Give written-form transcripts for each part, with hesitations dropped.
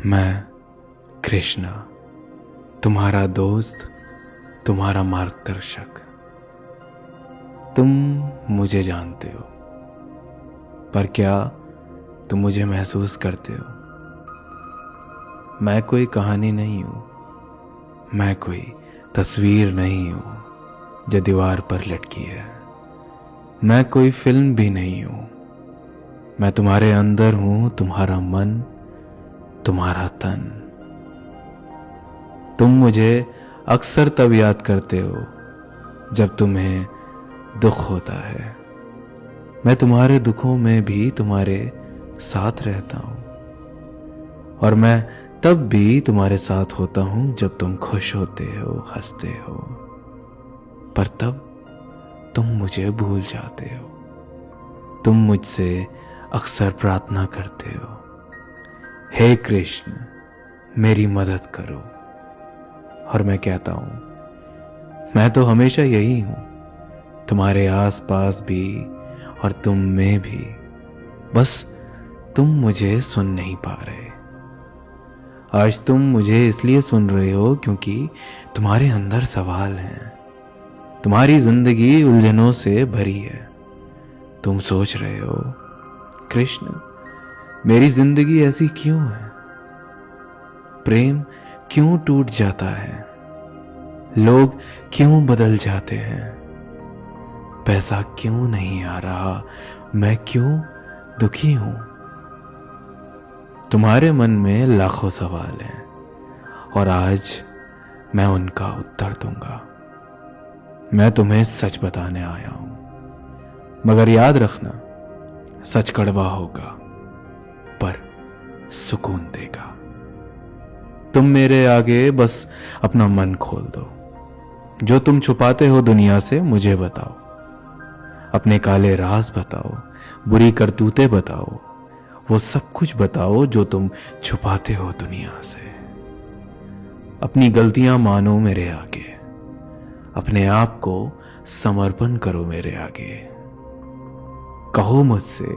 मैं कृष्णा, तुम्हारा दोस्त, तुम्हारा मार्गदर्शक। तुम मुझे जानते हो, पर क्या तुम मुझे महसूस करते हो? मैं कोई कहानी नहीं हूं, मैं कोई तस्वीर नहीं हूं जो दीवार पर लटकी है। मैं कोई फिल्म भी नहीं हूं, मैं तुम्हारे अंदर हूं, तुम्हारा मन, तुम्हारा तन। तुम मुझे अक्सर तब याद करते हो जब तुम्हें दुख होता है। मैं तुम्हारे दुखों में भी तुम्हारे साथ रहता हूं, और मैं तब भी तुम्हारे साथ होता हूं जब तुम खुश होते हो, हंसते हो। पर तब तुम मुझे भूल जाते हो। तुम मुझसे अक्सर प्रार्थना करते हो, हे कृष्ण मेरी मदद करो। और मैं कहता हूं, मैं तो हमेशा यही हूं, तुम्हारे आसपास भी और तुम में भी। बस तुम मुझे सुन नहीं पा रहे। आज तुम मुझे इसलिए सुन रहे हो क्योंकि तुम्हारे अंदर सवाल हैं। तुम्हारी जिंदगी उलझनों से भरी है। तुम सोच रहे हो, कृष्ण मेरी जिंदगी ऐसी क्यों है? प्रेम क्यों टूट जाता है? लोग क्यों बदल जाते हैं? पैसा क्यों नहीं आ रहा? मैं क्यों दुखी हूं? तुम्हारे मन में लाखों सवाल हैं, और आज मैं उनका उत्तर दूंगा। मैं तुम्हें सच बताने आया हूं, मगर याद रखना, सच कड़वा होगा पर सुकून देगा। तुम मेरे आगे बस अपना मन खोल दो। जो तुम छुपाते हो दुनिया से मुझे बताओ। अपने काले राज बताओ, बुरी करतूतें बताओ, वो सब कुछ बताओ जो तुम छुपाते हो दुनिया से। अपनी गलतियां मानो मेरे आगे, अपने आप को समर्पण करो मेरे आगे। कहो मुझसे,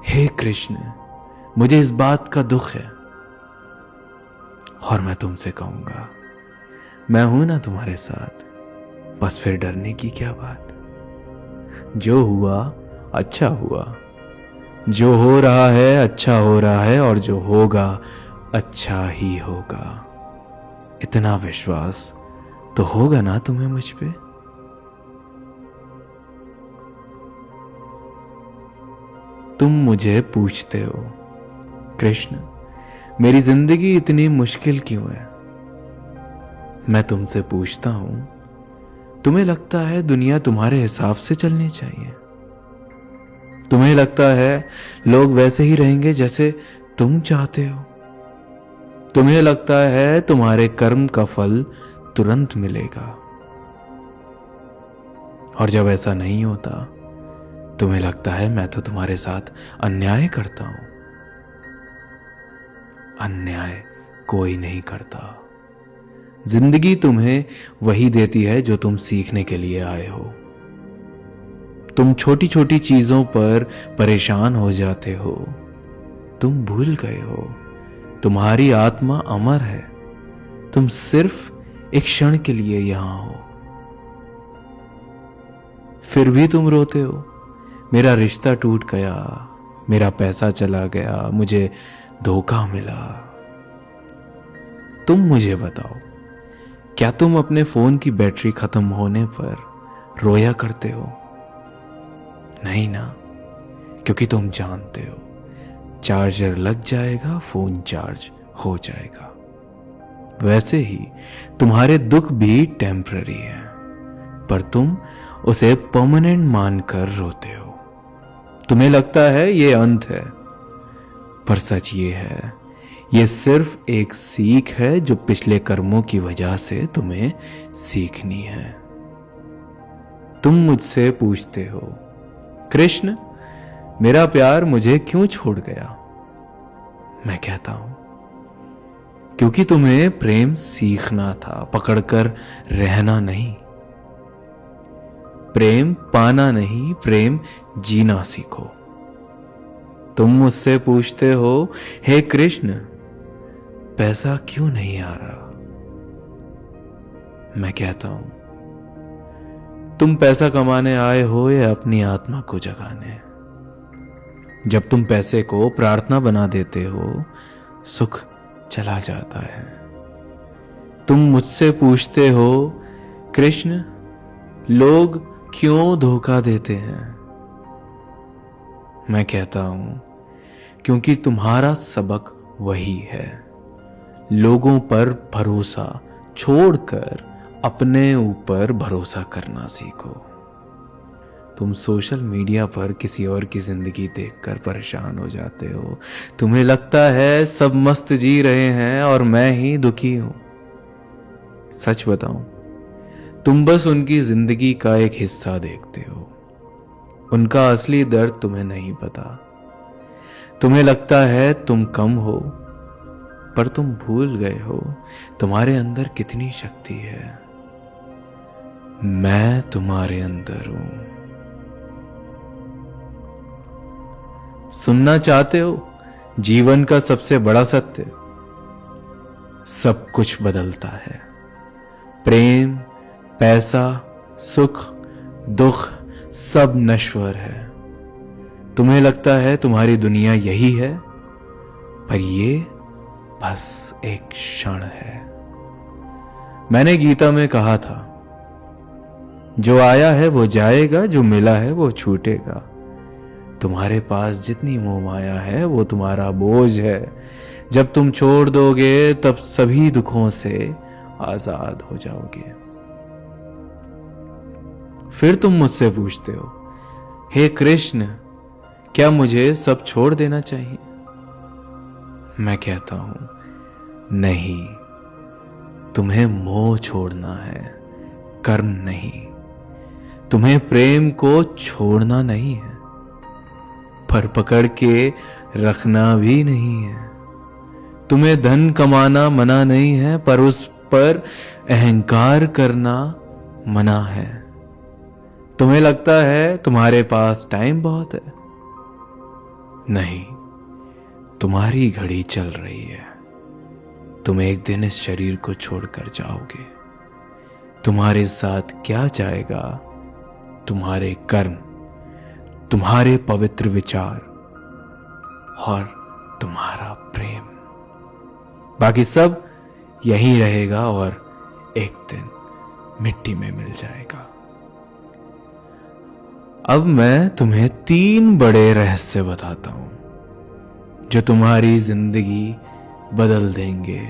हे कृष्ण मुझे इस बात का दुख है। और मैं तुमसे कहूंगा, मैं हूं ना तुम्हारे साथ। बस फिर डरने की क्या बात? जो हुआ अच्छा हुआ, जो हो रहा है अच्छा हो रहा है, और जो होगा अच्छा ही होगा। इतना विश्वास तो होगा ना तुम्हें मुझ पे? तुम मुझे पूछते हो, कृष्ण मेरी जिंदगी इतनी मुश्किल क्यों है? मैं तुमसे पूछता हूं, तुम्हें लगता है दुनिया तुम्हारे हिसाब से चलनी चाहिए? तुम्हें लगता है लोग वैसे ही रहेंगे जैसे तुम चाहते हो? तुम्हें लगता है तुम्हारे कर्म का फल तुरंत मिलेगा? और जब ऐसा नहीं होता, तुम्हें लगता है मैं तो तुम्हारे साथ अन्याय करता हूं। अन्याय कोई नहीं करता। जिंदगी तुम्हें वही देती है जो तुम सीखने के लिए आए हो। तुम छोटी छोटी चीजों पर परेशान हो जाते हो। तुम भूल गए हो, तुम्हारी आत्मा अमर है। तुम सिर्फ एक क्षण के लिए यहां हो। फिर भी तुम रोते हो, मेरा रिश्ता टूट गया, मेरा पैसा चला गया, मुझे धोखा मिला। तुम मुझे बताओ, क्या तुम अपने फोन की बैटरी खत्म होने पर रोया करते हो? नहीं ना, क्योंकि तुम जानते हो चार्जर लग जाएगा, फोन चार्ज हो जाएगा। वैसे ही तुम्हारे दुख भी टेम्पररी है, पर तुम उसे परमानेंट मानकर रोते हो। तुम्हें लगता है ये अंत है, पर सच ये है, ये सिर्फ एक सीख है जो पिछले कर्मों की वजह से तुम्हें सीखनी है। तुम मुझसे पूछते हो, कृष्ण मेरा प्यार मुझे क्यों छोड़ गया? मैं कहता हूं, क्योंकि तुम्हें प्रेम सीखना था, पकड़कर रहना नहीं। प्रेम पाना नहीं, प्रेम जीना सीखो। तुम मुझसे पूछते हो, हे कृष्ण पैसा क्यों नहीं आ रहा? मैं कहता हूं, तुम पैसा कमाने आए हो या अपनी आत्मा को जगाने? जब तुम पैसे को प्रार्थना बना देते हो, सुख चला जाता है। तुम मुझसे पूछते हो, कृष्ण, लोग क्यों धोखा देते हैं? मैं कहता हूं, क्योंकि तुम्हारा सबक वही है। लोगों पर भरोसा छोड़कर अपने ऊपर भरोसा करना सीखो। तुम सोशल मीडिया पर किसी और की जिंदगी देखकर परेशान हो जाते हो। तुम्हें लगता है सब मस्त जी रहे हैं और मैं ही दुखी हूं। सच बताऊं, तुम बस उनकी जिंदगी का एक हिस्सा देखते हो। उनका असली दर्द तुम्हें नहीं पता। तुम्हें लगता है तुम कम हो, पर तुम भूल गए हो तुम्हारे अंदर कितनी शक्ति है। मैं तुम्हारे अंदर हूं। सुनना चाहते हो जीवन का सबसे बड़ा सत्य? सब कुछ बदलता है। प्रेम, पैसा, सुख, दुख सब नश्वर है। तुम्हें लगता है तुम्हारी दुनिया यही है, पर ये बस एक क्षण है। मैंने गीता में कहा था, जो आया है वो जाएगा, जो मिला है वो छूटेगा। तुम्हारे पास जितनी मोह माया है वो तुम्हारा बोझ है। जब तुम छोड़ दोगे तब सभी दुखों से आजाद हो जाओगे। फिर तुम मुझसे पूछते हो, हे कृष्ण, क्या मुझे सब छोड़ देना चाहिए? मैं कहता हूं, नहीं, तुम्हें मोह छोड़ना है, कर्म नहीं। तुम्हें प्रेम को छोड़ना नहीं है, पर पकड़ के रखना भी नहीं है। तुम्हें धन कमाना मना नहीं है, पर उस पर अहंकार करना मना है। तुम्हें लगता है तुम्हारे पास टाइम बहुत है। नहीं, तुम्हारी घड़ी चल रही है। तुम एक दिन इस शरीर को छोड़कर जाओगे। तुम्हारे साथ क्या जाएगा? तुम्हारे कर्म, तुम्हारे पवित्र विचार और तुम्हारा प्रेम। बाकी सब यहीं रहेगा और एक दिन मिट्टी में मिल जाएगा। अब मैं तुम्हें 3 बड़े रहस्य बताता हूं जो तुम्हारी जिंदगी बदल देंगे।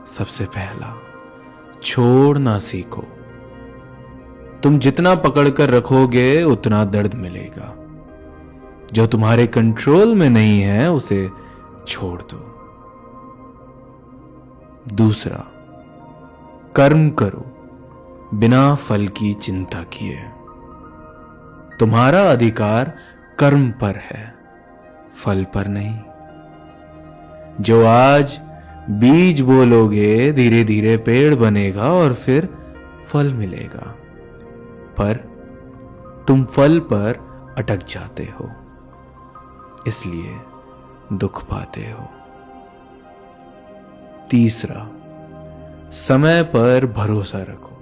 सबसे पहला, छोड़ना सीखो। तुम जितना पकड़कर रखोगे उतना दर्द मिलेगा। जो तुम्हारे कंट्रोल में नहीं है उसे छोड़ दो। दूसरा, कर्म करो बिना फल की चिंता किए। तुम्हारा अधिकार कर्म पर है, फल पर नहीं। जो आज बीज बोलोगे धीरे धीरे पेड़ बनेगा और फिर फल मिलेगा, पर तुम फल पर अटक जाते हो, इसलिए दुख पाते हो। तीसरा, समय पर भरोसा रखो।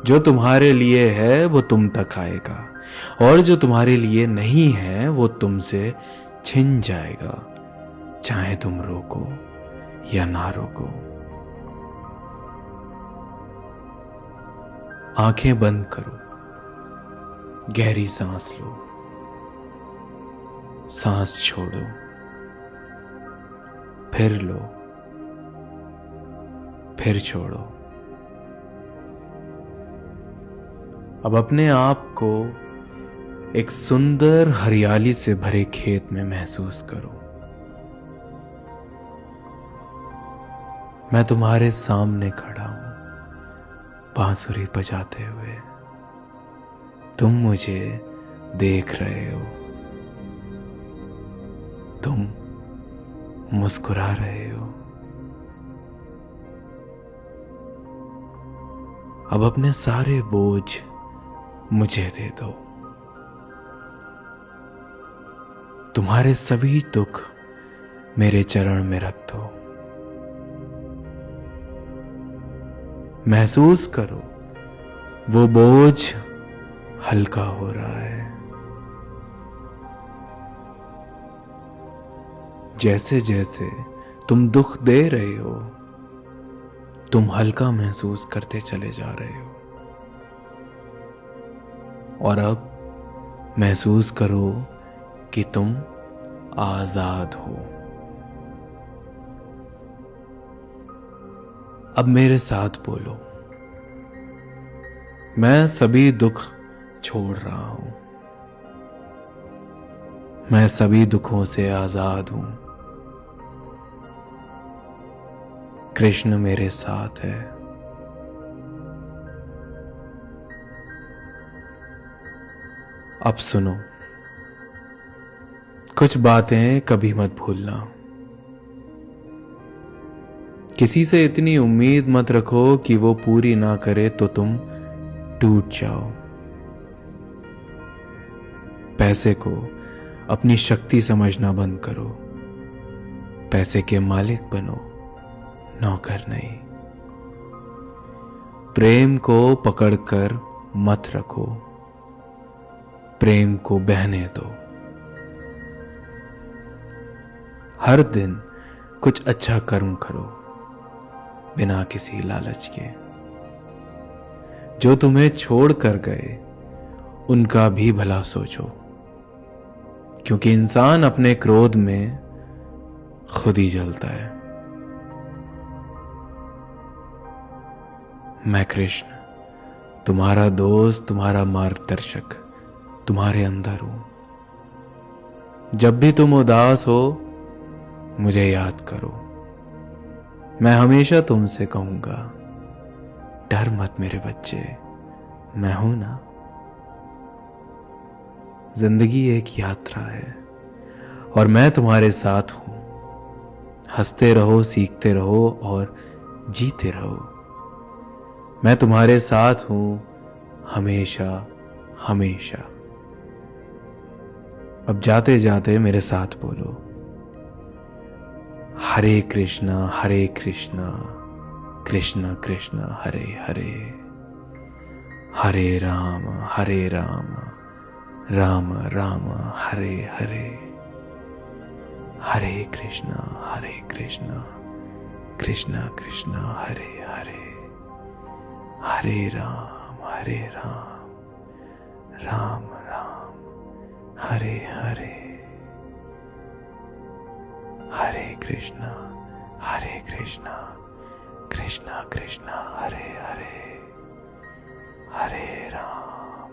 जो तुम्हारे लिए है वो तुम तक आएगा, और जो तुम्हारे लिए नहीं है वो तुमसे छिन जाएगा, चाहे तुम रोको या ना रोको। आंखें बंद करो, गहरी सांस लो, सांस छोड़ो, फिर लो, फिर छोड़ो। अब अपने आप को एक सुंदर हरियाली से भरे खेत में महसूस करो। मैं तुम्हारे सामने खड़ा हूं, बांसुरी बजाते हुए। तुम मुझे देख रहे हो, तुम मुस्कुरा रहे हो। अब अपने सारे बोझ मुझे दे दो। तुम्हारे सभी दुख मेरे चरण में रख दो। महसूस करो वो बोझ हल्का हो रहा है। जैसे जैसे तुम दुख दे रहे हो, तुम हल्का महसूस करते चले जा रहे हो। और अब महसूस करो कि तुम आजाद हो। अब मेरे साथ बोलो, मैं सभी दुख छोड़ रहा हूं। मैं सभी दुखों से आजाद हूं। कृष्ण मेरे साथ है। अब सुनो, कुछ बातें कभी मत भूलना। किसी से इतनी उम्मीद मत रखो कि वो पूरी ना करे तो तुम टूट जाओ। पैसे को अपनी शक्ति समझना बंद करो। पैसे के मालिक बनो, नौकर नहीं। प्रेम को पकड़कर मत रखो, प्रेम को बहने दो। हर दिन कुछ अच्छा कर्म करो, बिना किसी लालच के। जो तुम्हें छोड़ कर गए उनका भी भला सोचो, क्योंकि इंसान अपने क्रोध में खुद ही जलता है। मैं कृष्ण, तुम्हारा दोस्त, तुम्हारा मार्गदर्शक, तुम्हारे अंदर हूं। जब भी तुम उदास हो मुझे याद करो। मैं हमेशा तुमसे कहूंगा, डर मत मेरे बच्चे, मैं हूं ना। जिंदगी एक यात्रा है और मैं तुम्हारे साथ हूं। हंसते रहो, सीखते रहो और जीते रहो। मैं तुम्हारे साथ हूं हमेशा हमेशा। अब जाते जाते मेरे साथ बोलो, हरे कृष्णा कृष्ण कृष्ण हरे हरे, हरे राम राम राम हरे हरे, हरे कृष्णा कृष्ण कृष्ण हरे हरे, हरे राम राम राम हरे हरे, हरे कृष्णा कृष्ण कृष्ण हरे हरे, हरे राम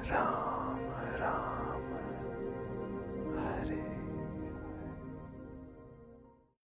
राम राम